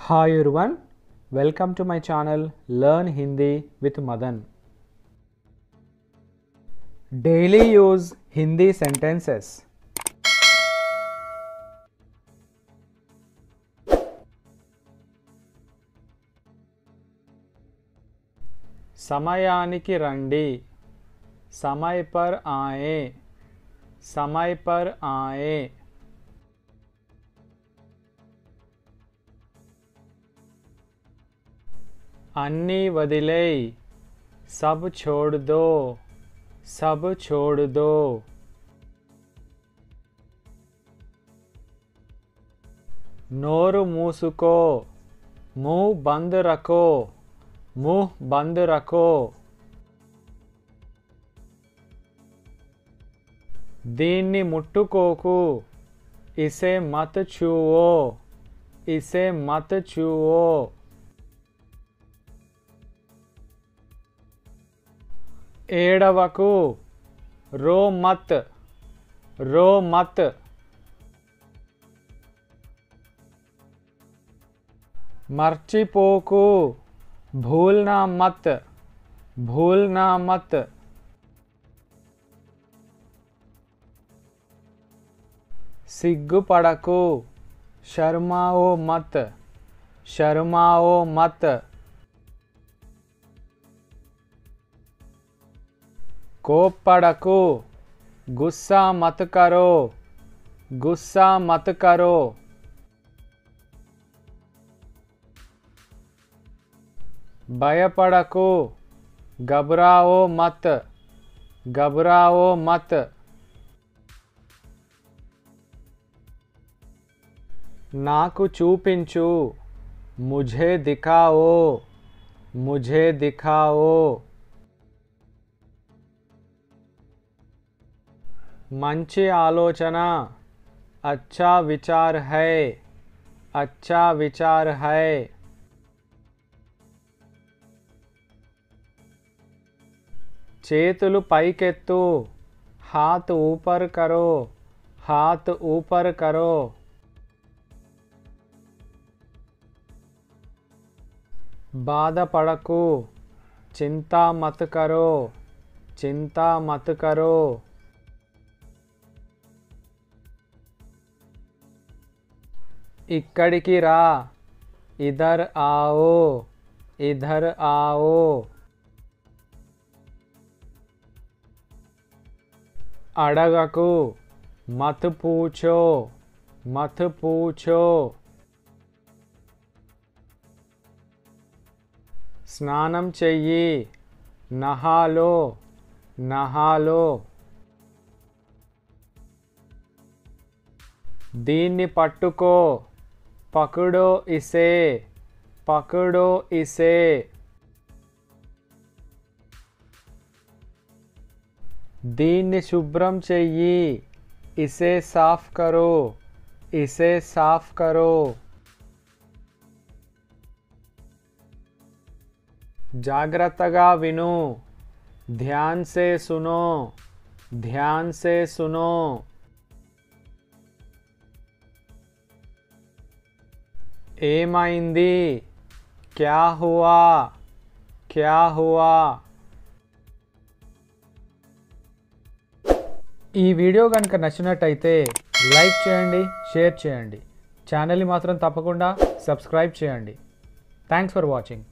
Hi everyone, welcome to my channel Learn Hindi with Madan. Daily use Hindi sentences. समयानिकी रंडी, समय पर आए, समय पर आए. अन्नी वदिलेई, सब छोड़ दो, सब छोड़ दो. नोरु मूसुको, मुंह बंद रखो, मुंह बंद रखो. दीन्नी मुट्टुकोकु, इसे मत छुओ, इसे मत छुओ. ఏడవకు, रो मत, रो मत. मर्चिपोकु, भूलना मत, भूलना मत. सिग्गुपड़कु, शर्माओ मत, शर्माओ मत. कोपड़कु, गुस्सा मत करो, गुस्सा मत करो. भयपड़कु, घबराओ मत, घबराओ मत. नाकु चूपिंचु, मुझे दिखाओ, मुझे दिखाओ. मंची आलोचना, अच्छा विचार है, अच्छा विचार है. చేతులు పైకెత్తు, हाथ ऊपर करो, हाथ ऊपर करो. బాధపడకు, चिंता मत करो, चिंता मत करो. इक्कड़िकी रा, इधर आओ, इधर आओ. अड़गकु, मत पूछो, मत पूछो. स्नानम చెయ్యి, नहा लो, नहा लो. దీన్ని పట్టుకో, పకడో ఇసే, పకడో ఇసే. దీన్ని శుభ్రం చెయ్యి, ఇసే సాఫ్ కరో, ఇసే సాఫ్ కరో. జాగ్రత్తగా విను, ध्यान से सुनो, ध्यान से सुनो. ఏమైంది, क्या हुआ, क्या हुआ. ఈ వీడియో కనుక నచ్చినట్టయితే లైక్ చేయండి, షేర్ చేయండి. ఛానల్ని మాత్రం తప్పకుండా సబ్స్క్రైబ్ చేయండి. Thanks for watching.